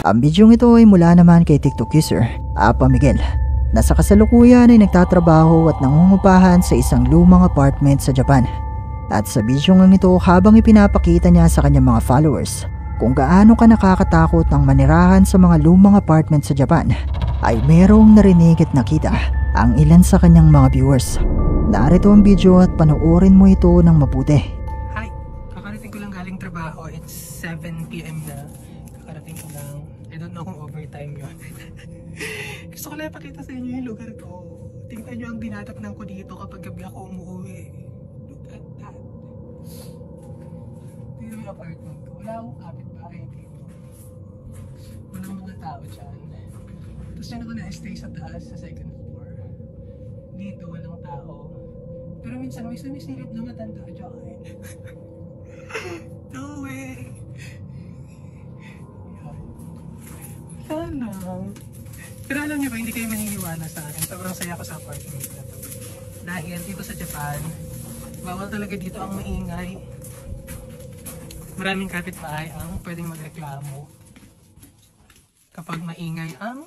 Ang bidyong ito ay mula naman kay TikTok user Apa Miguel na sa kasalukuyan ay nagtatrabaho at nangungupahan sa isang lumang apartment sa Japan. At sa bidyong ito habang ipinapakita niya sa kanyang mga followers kung gaano ka nakakatakot ng manirahan sa mga lumang apartment sa Japan, ay merong narinig at nakita ang ilan sa kanyang mga viewers. Narito ang video at panoorin mo ito ng mabuti. Hi! Kakarating ko lang galing trabaho. It's 7 PM na. Kakarating ko lang. I don't know kung overtime yun. Gusto ko lang ipakita sa inyo yung lugar ko. Tingnan nyo ang dinatatnan ko dito kapag gabi ako umuwi. Look at that. Tingnan yung apartment ko. Wala akong kapitbahay dito. Walang mga tao dyan. Tapos dyan ako na-stay sa taas sa second floor. Dito walang tao. Pero minsan may sumisilip na matanda dyan. No way! Wala lang. Pero alam niyo ba, hindi kayo maniniwala sa akin. Sobrang saya ko sa apartment na to. Dahil dito sa Japan, bawal talaga dito ang maingay. Maraming kapitbahay ang pwedeng magreklamo. Kapag maingay ang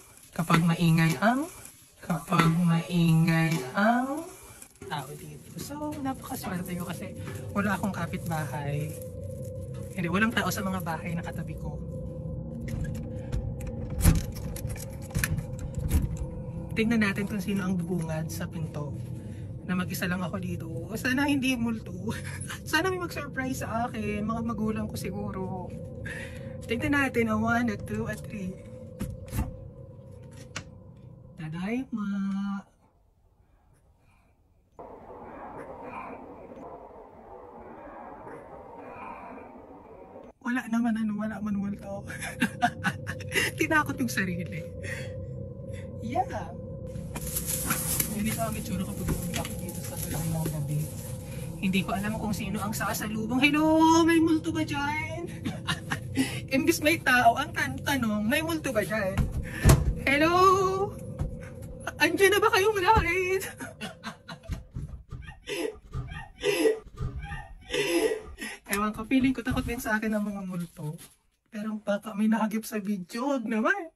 tao dito. So, napakaswerte ko kasi wala akong kapitbahay. Hindi, walang tao sa mga bahay na katabi ko. Tingnan natin kung sino ang bubungad sa pinto. Na mag-isa lang ako dito. Sana hindi multo. Sana may mag-surprise sa akin. Mga magulang ko siguro. Tingnan natin ang 1 at 2 at 3. Tadayma! Wala naman multo. Tinakot yung sarili. Yeah! Ganito ang itsura kapag bumili ako dito sa tulong ng gabi. Hindi ko alam kung sino ang sasalubong. Hello! May multo ba dyan? Imbis may tao, ang tanong, may multo ba dyan? Hello! Andiyan na ba kayong lahat? Ewan ko, feeling ko takot din sa akin ang mga multo. Pero baka may nakagip sa video, wag naman.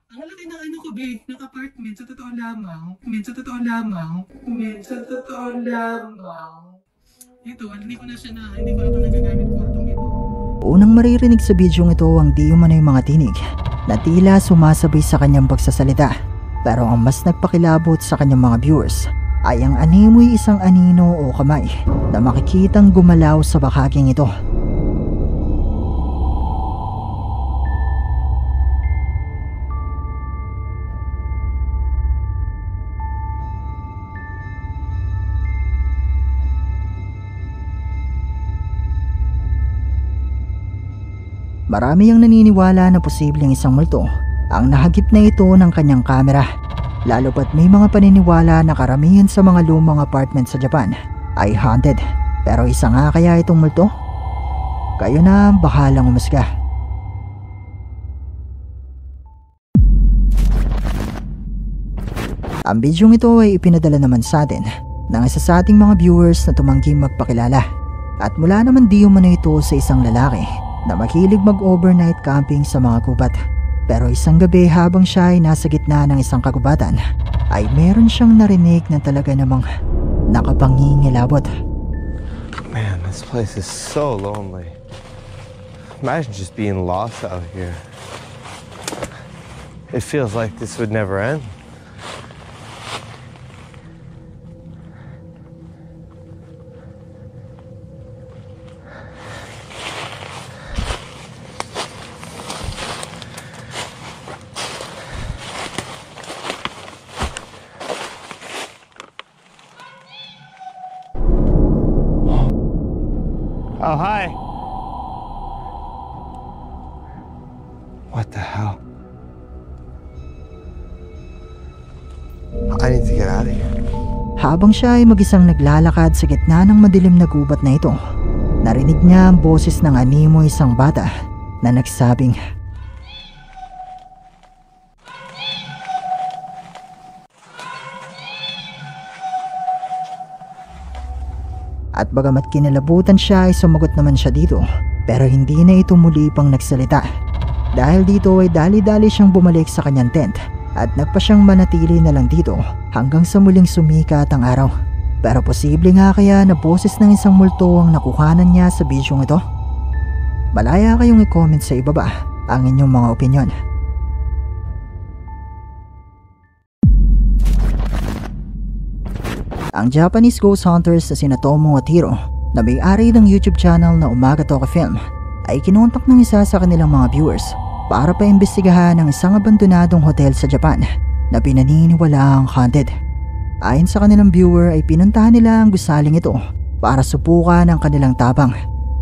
Ang laki ng ano ko be, ng apartment, sa totoo lamang. Ito, hindi ko na ito nagagamit kwartong ito. Unang maririnig sa bidyong ito ang di umano'y mga tinig na tila sumasabay sa kanyang pagsasalita. Pero ang mas nagpakilabot sa kanyang mga viewers ay ang animoy isang anino o kamay na makikitang gumalaw sa bahaging ito. Marami ang naniniwala na posibleng isang multo ang nahagip na ito ng kanyang kamera. Lalo pat may mga paniniwala na karamihan sa mga lumang apartment sa Japan ay haunted. Pero isa nga kaya itong multo? Kayo na bahalang umusga. Ang bidyong ito ay ipinadala naman sa atin ng isa sa ating mga viewers na tumangging magpakilala. At mula naman di umano ito sa isang lalaki na mahilig mag-overnight camping sa mga gubat. Pero isang gabi habang siya ay nasa gitna ng isang kagubatan ay meron siyang narinig na talaga namang nakapangingilabot. Man, this place is so lonely. Imagine just being lost out here. It feels like this would never end. Oh, hi. What the hell? I need to get out of here. Habang siya ay mag-isang naglalakad sa gitna ng madilim na gubat na ito, narinig niya ang boses ng animo isang bata na nagsabing, at bagamat kinalabutan siya ay sumagot naman siya dito, pero hindi na ito muli pang nagsalita Dahil dito ay dali-dali siyang bumalik sa kanyang tent at nagpa siyang manatili na lang dito hanggang sa muling sumikat ang araw. Pero posible nga kaya na boses ng isang multo ang nakuhanan niya sa bidyong ito? Malaya kayong i-comment sa ibaba ang inyong mga opinyon. Ang Japanese ghost hunters na sina Tomo at Hiro na may-ari ng YouTube channel na Umaga Toka Film ay kinontak ng isa sa kanilang mga viewers para paimbestigahan ang isang abandonadong hotel sa Japan na pinaniniwalaang haunted. Ayon sa kanilang viewer ay pinuntahan nila ang gusaling ito para subukan ang kanilang tapang.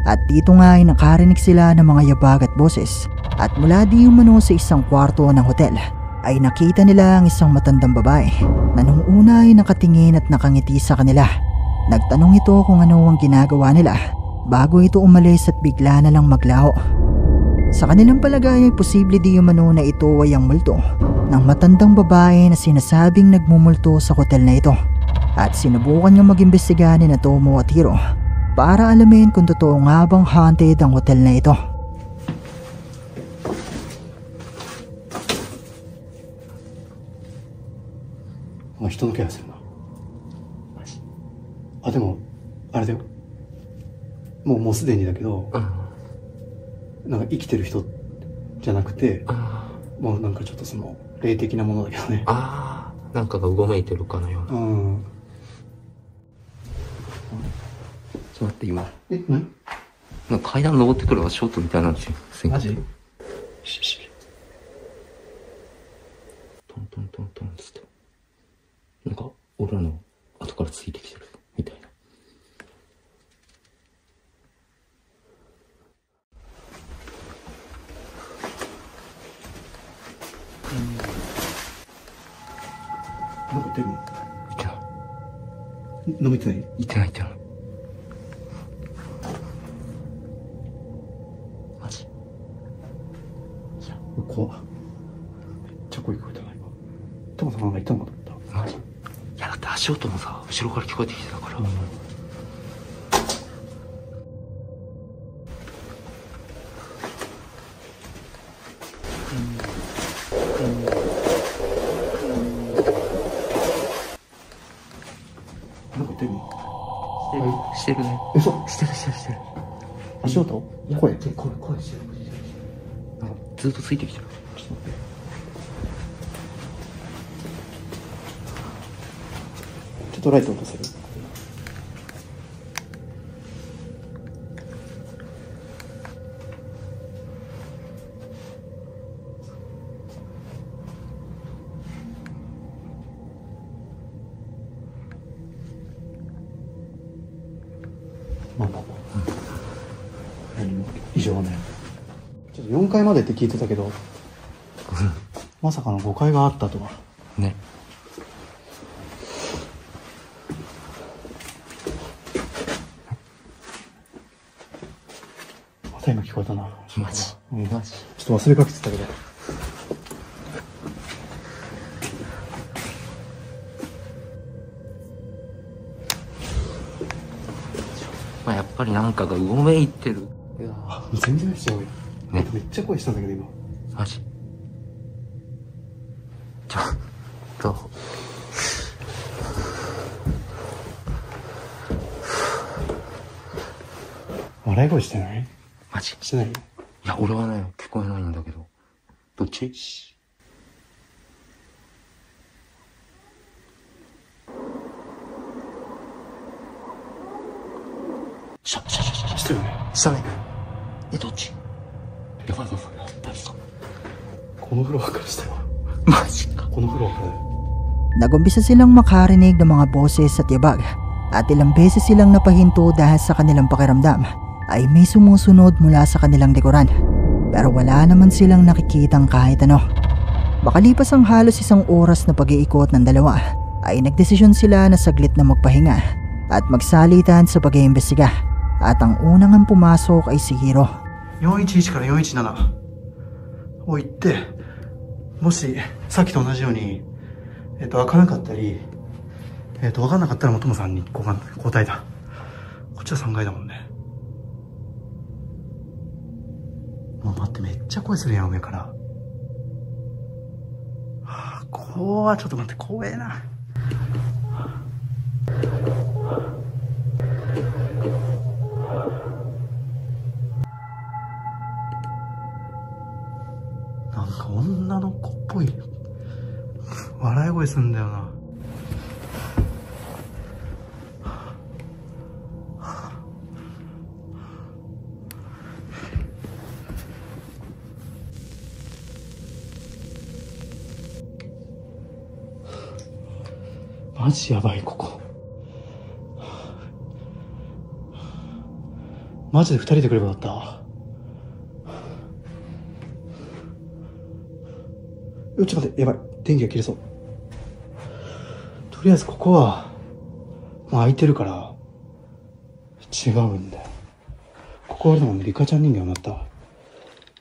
At dito nga ay nakarinig sila ng mga yabag at boses. At mula di umano sa isang kwarto ng hotel ay nakita nila ang isang matandang babae na nung una ay nakatingin at nakangiti sa kanila. Nagtanong ito kung ano ang ginagawa nila bago ito umalis at bigla na lang maglaho. Sa kanilang palagay ay posible di umano na ito ay ang multo ng matandang babae na sinasabing nagmumulto sa hotel na ito. At sinubukan niyang mag-imbestiga ni Tomo at Hiro para alamin kung totoo nga bang haunted ang hotel na ito. Oh, 人の気がするな。あ、でもあれだよ。もうすでにだけど、なんか生きてる人じゃなくて、もうなんかちょっとその霊的なものだけどね。ああ、なんかがうごめいてるかのような。ちょっと待って、今。何？なんか階段登ってくる足音みたいなんですよ。マジ？トントントントンっつって。なんか俺らの後からついてきてるみたいな。なんか言ってるの？いけない。飲めてない？いけないいけない。マジ？怖っ。めっちゃ声聞こえたな今。トモさんなんか言ったのかと思った。マジ？いやだって足音もさ後ろから聞こえてきてたから。なんか言ってるの？してるね。嘘？してるしてるしてる。足音？声してる。なんかずっとついてきてる。ちょっと待って。ちょっとライト落とせる？まあまあまあ、何も異常はない。ちょっと4階までって聞いてたけど、まさかの5階があったとは。ね。また今聞こえたな。マジ？うん、マジ？ちょっと忘れかけてたけど。まあやっぱりなんかがうごめいてる。いや全然違うよ。ね。めっちゃ声したんだけど今。マジ？ちょっと。笑い声してない？マジ？してないよ。いや俺はね聞こえないんだけど。どっち？してるよね。したね。どっち？やばいやばいやばい。誰か。このフロアからしたよ。マジか。このフロアからだよ。Nagumpisa silang makarinig ng mga boses at yabag at ilang beses silang napahinto dahil sa kanilang pakiramdam ay may sumusunod mula sa kanilang likuran. Pero wala naman silang nakikitang kahit ano. Makalipas ang halos isang oras na pag-iikot ng dalawa ay nagdesisyon sila na saglit na magpahinga at magsalitan sa pag-iimbestiga. At ang unang ang pumasok ay si Hiro. 411から417を行って、もしさっきと同じように、開かなかったり、分かんなかったらもともさんに交代だ。こっちは3階だもんね。もう待って、めっちゃ声するやん、上から。はあ、怖っ、ちょっと待って、怖えな。なんか女の子っぽい笑い声すんだよな。マジやばい、ここ。マジで2人で来ればよかった。ちょっと待って、やばい。電気が切れそう。とりあえずここは、もう空いてるから、違うんだよ。ここはでもリカちゃん人形になった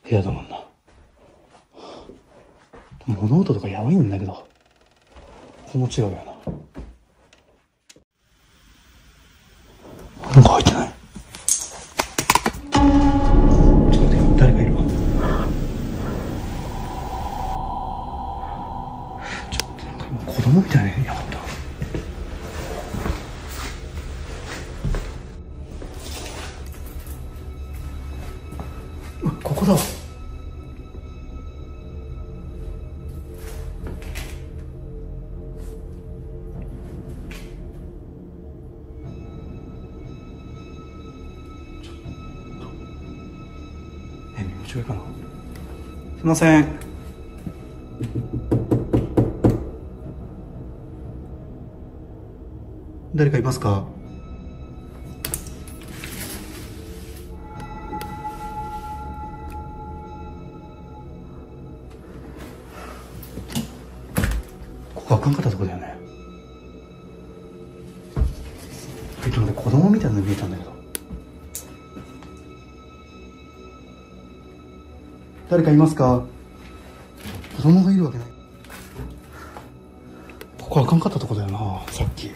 部屋だもんな。物音とかやばいんだけど、ここも違うよな。なんか入ってない？ちょっと待って、誰かいるわ。ちょっとなんか今子供みたいなやばった。ここだわ。身内かな。すいません。誰かいますか？ここあかんかったとこだよね。ちょっと子供みたいなの見えたんだけど。誰かいますか？子供がいるわけない。ここあかんかったとこだよな、さっき。い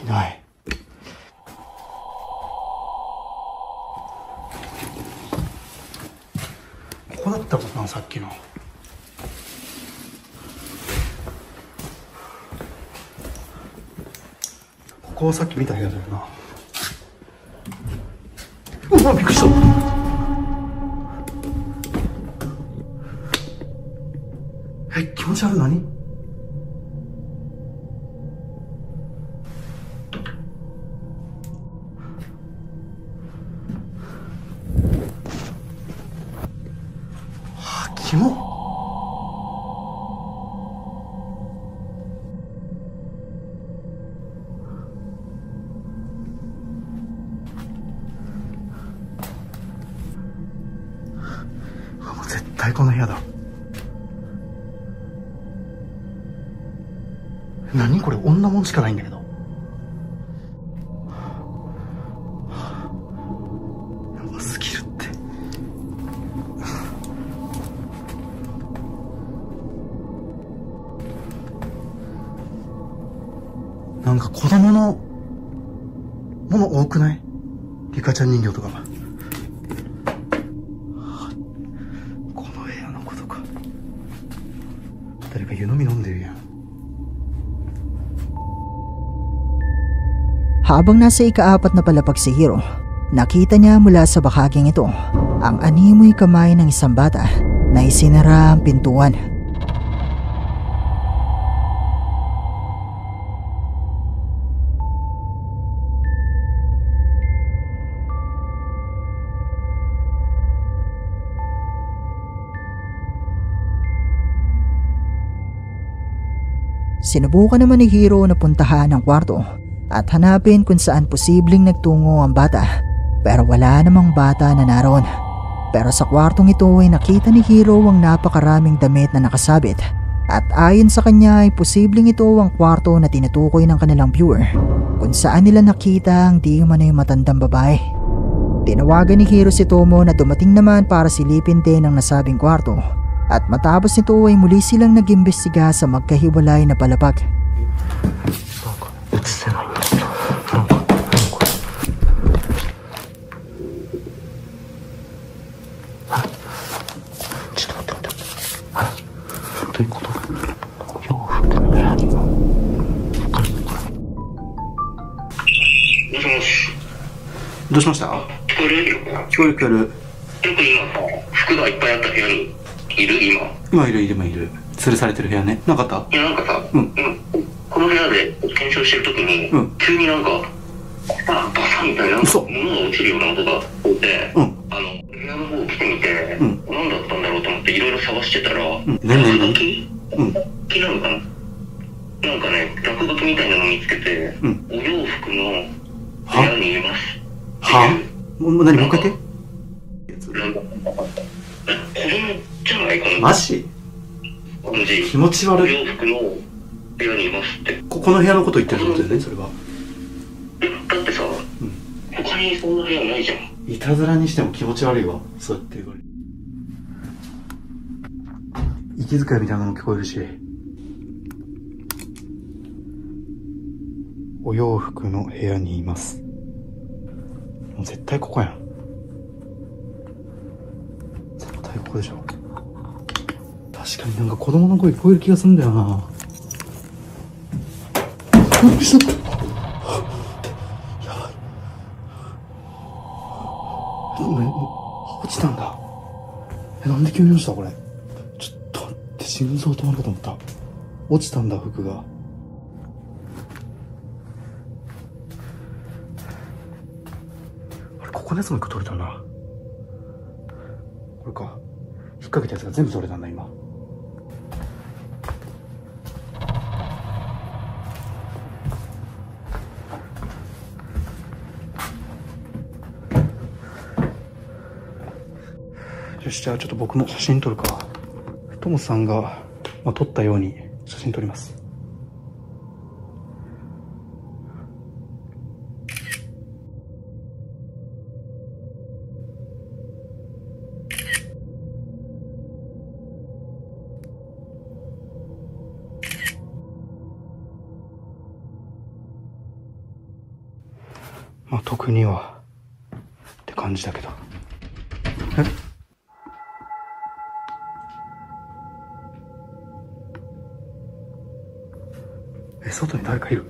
ない。ここだったかな、さっきの。ここはさっき見た部屋だよな。うわ、びっくりした。気持ち悪い。何？キモ。もう絶対この部屋だ。何これ、女もんしかないんだけど。やばすぎるって。なんか子供のもの多くない？リカちゃん人形とか。この部屋の子とか。誰か湯飲み飲んでるやん。Habang nasa ika-4 na palapag si Hiro, nakita niya mula sa bahaging ito ang animoy kamay ng isang bata na isinara ang pintuan. Sinubukan naman ni Hiro na puntahan ang kwarto at hanapin kung saan posibleng nagtungo ang bata, pero wala namang bata na naroon. Pero sa kwartong ito ay nakita ni Hiro ang napakaraming damit na nakasabit, at ayon sa kanya ay posibleng ito ang kwarto na tinutukoy ng kanilang viewer, kung saan nila nakita ang di umano'y matandang babae. Tinawagan ni Hiro si Tomo na dumating naman para silipin din ang nasabing kwarto, At matapos nito ay muli silang nag-imbestiga sa magkahiwalay na palapag. 映せないんだけど、なんか、何これ。ちょっと待って。どういうこと？洋服の部屋にも。もしもし。どうしました？聞こえる？聞こえる聞こえる。よく今さ、服がいっぱいあった部屋にいる今いる。吊るされてる部屋ね。なかった？いやなんかさ、この部屋で検証してるときに、急になんか、バサみたいな、物が落ちるような音がして、部屋の方来てみて、何だったんだろうと思っていろいろ探してたら、落書きなのかな？なんかね、落書きみたいなの見つけて、お洋服の部屋にいます。は？もう何？もう一回言って。なんか、子供じゃないこのマジ？感じ。気持ち悪い。お洋服の部屋にいますって。この部屋のこと言ってるってことだよね、それは。だってさ、他にそんな部屋ないじゃん。いたずらにしても気持ち悪いわ、そうやって言われる。息遣いみたいなのも聞こえるし。お洋服の部屋にいます。もう絶対ここやん。絶対ここでしょ。確かになんか子供の声聞こえる気がするんだよな。びっくりした。やばい。落ちたんだ。なんで急に落ちたこれ。ちょっと待って、心臓止まるかと思った。落ちたんだ、服が。あれ、ここのやつも一個取れたな。これか。引っ掛けたやつが全部取れたんだ、今。よし、じゃあちょっと僕も写真撮るか。トモさんが、撮ったように写真撮ります。特にはって感じだけど。外に誰かいる？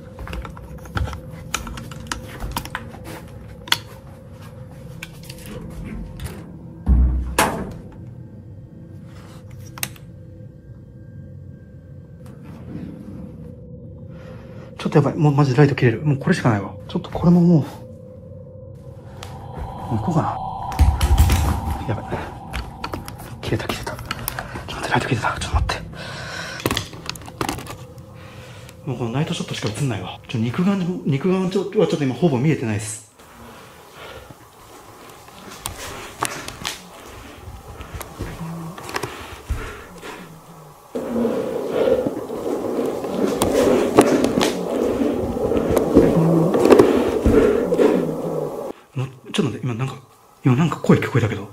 ちょっとやばい。もうマジでライト切れる。もうこれしかないわ。ちょっとこれももう行こうかな。やばい。切れた。ちょっと待って、ライト切れた。ちょっと待って。もうこのナイトショットしか映んないわ。肉眼はちょっと今ほぼ見えてないです。ちょっと待って、今なんか声聞こえたけど。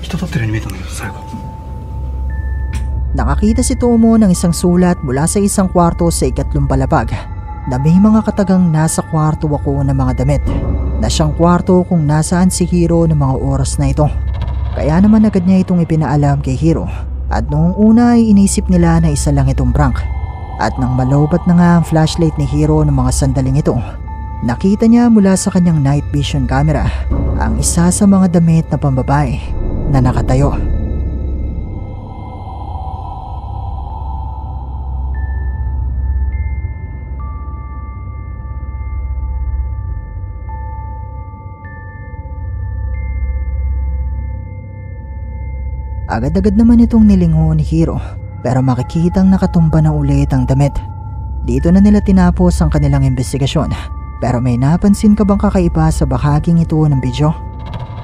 人立ってるように見えたんだけど、最後。Nakakita si Tomo ng isang sulat mula sa isang kwarto sa ikatlong palapag na may mga katagang nasa kwarto ako ng mga damit, na siyang kwarto kung nasaan si Hiro ng mga oras na ito. Kaya naman agad niya itong ipinaalam kay Hiro, at noong una ay inisip nila na isa lang itong prank. At nang malobat na nga ang flashlight ni Hiro ng mga sandaling ito, nakita niya mula sa kanyang night vision camera ang isa sa mga damit na pambabae na nakatayo. Agad-agad naman itong nilingo ni Hiro pero makikitang nakatumba na ulit ang damit. Dito na nila tinapos ang kanilang investigasyon pero may napansin ka bang kakaiba sa bahaging ito ng video?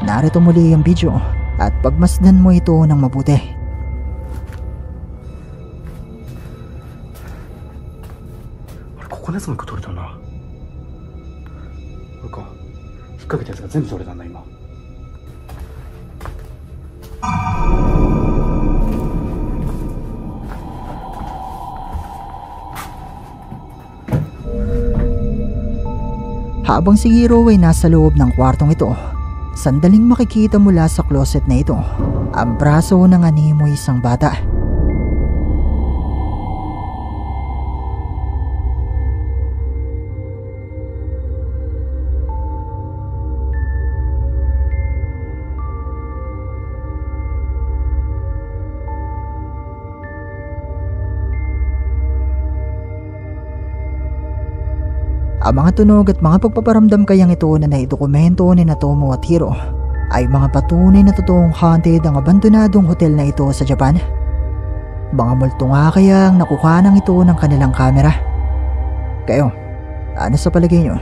Narito muli ang video at pagmasdan mo ito ng mabuti. ここのやつも一個取れたな。これか。引っ掛けたやつが全部取れたんだ今。Habang si Hiro ay nasa loob ng kwartong ito, sandaling makikita mula sa closet na ito ang braso ng animoy isang bata. Ang mga tunog at mga pagpaparamdam kayang ito na naidokumento ni Tomo at Hiro ay mga patunay na totoong haunted ang abandonadong hotel na ito sa Japan. Mga multo nga kaya ang nakuha ng ito ng kanilang kamera. Kayo, ano sa palagay nyo?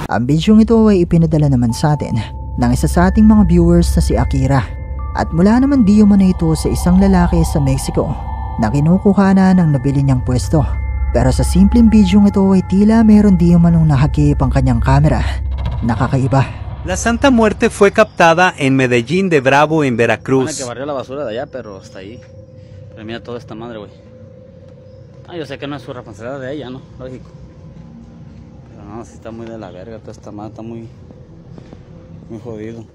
Ang bidyong ito ay ipinadala naman sa atin ng isa sa ating mga viewers na si Akira. At mula naman di umano ito sa isang lalaki sa Mexico na kinukuha na ng nabili niyang pwesto. Pero sa simpleng bidyong ito ay tila meron di umanong nahagip ang kanyang kamera. Nakakaiba. La Santa Muerte fue captada en Medellín de Bravo en Veracruz. Que barrió la basura de allá, pero hasta ahí. Pero mira toda esta madre, güey. Yo sé que no es su responsabilidad de ella, ¿no? Lógico. Pero no, sí está muy de la verga, toda esta madre está muy jodido.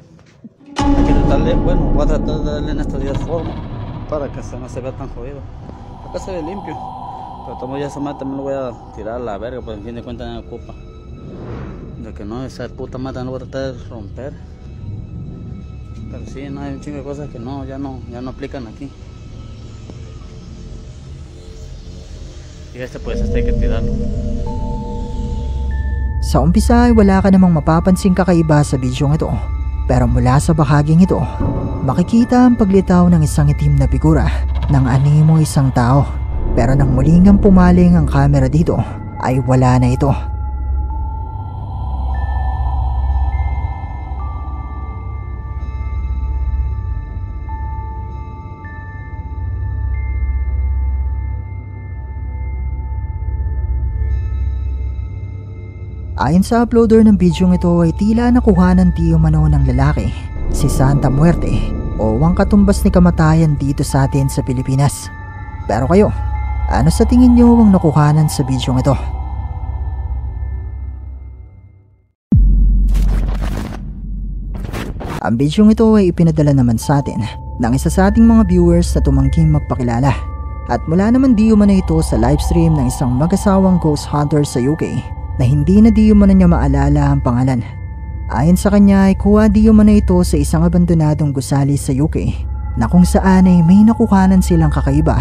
Hay que tratarle, bueno, voy a tratar de darle en estos días forma para que no se vea tan jodido. Acá se ve limpio, pero como ya esa madre también lo voy a tirar a la verga, pues en fin de cuentas no me ocupa. De que no, esa puta madre no voy a tratar de romper. Pero sí, no, hay un chingo de cosas que no, ya no aplican aquí. Y pues hay que tirarlo. Sa umpisa ay wala ka namang mapapansing kakaiba sa bidyong ito. Pero mula sa bahaging ito, makikita ang paglitaw ng isang itim na figura ng animo isang tao. Pero nang muling ang pumaling ang kamera dito, ay wala na ito. Ayon sa uploader ng bidyong ito ay tila nakuhanan di umano ng lalaki, si Santa Muerte o ang katumbas ni kamatayan dito sa atin sa Pilipinas. Pero kayo, ano sa tingin nyo ang nakuhanan sa bidyong ito? Ang bidyong ito ay ipinadala naman sa atin ng isa sa ating mga viewers na tumangking magpakilala. At mula naman di umano ito sa livestream ng isang mag-asawang ghost hunter sa UK na hindi na di umano niya maalala ang pangalan. Ayon sa kanya ay kuha di umano ito sa isang abandonadong gusali sa UK na kung saan ay may nakuhanan silang kakaiba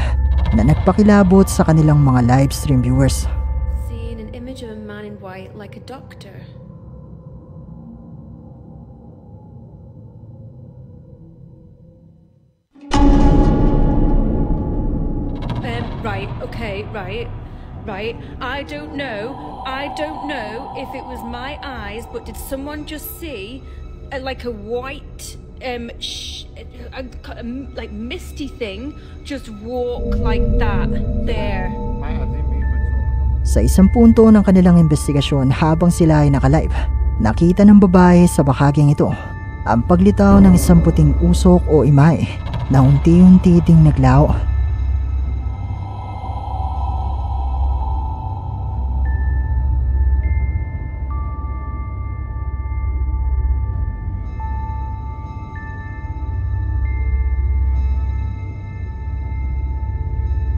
na nagpakilabot sa kanilang mga livestream viewers. Seeing an image of a man in white like a doctor. Right, okay, right. I don't know if it was my eyes, but did someone just see like a white like misty thing just walk like that there? Sa isang punto ng kanilang investigasyon habang sila ay nakalive, nakita ng babae sa bahaging ito ang paglitaw ng isang puting usok o imahe na unti-unti ding naglaho.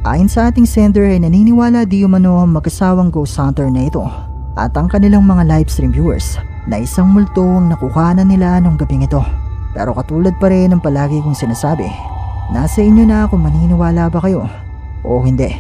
Ayon sa ating sender ay naniniwala di umano ang mag-asawang ghost hunter na ito at ang kanilang mga livestream viewers na isang multo ang nakuhanan nila nung gabing ito. Pero katulad pa rin ng palagi kong sinasabi, nasa inyo na kung maniniwala ba kayo o hindi.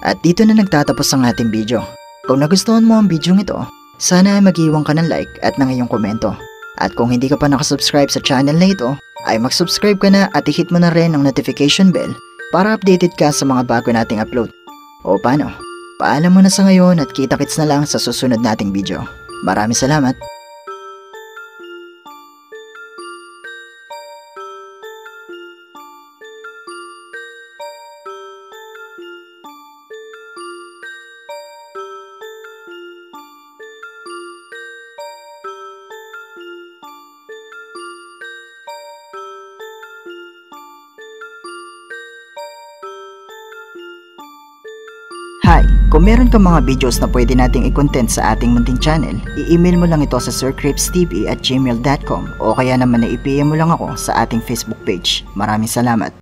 At dito na nagtatapos ang ating video. Kung nagustuhan mo ang video ito, sana ay mag-iwan ka ng like at ng iyong komento. At kung hindi ka pa nakasubscribe sa channel na ito, ay mag-subscribe ka na at i-hit mo na rin ang notification bell para updated ka sa mga bago nating upload. O paano? Paalam mo na sa ngayon at kita-kits na lang sa susunod nating video. Maraming salamat! Hi! Kung meron kang mga videos na pwede nating i-content sa ating munting channel, i-email mo lang ito sa sircripstv@gmail.com o kaya naman na i-PM mo lang ako sa ating Facebook page. Maraming salamat!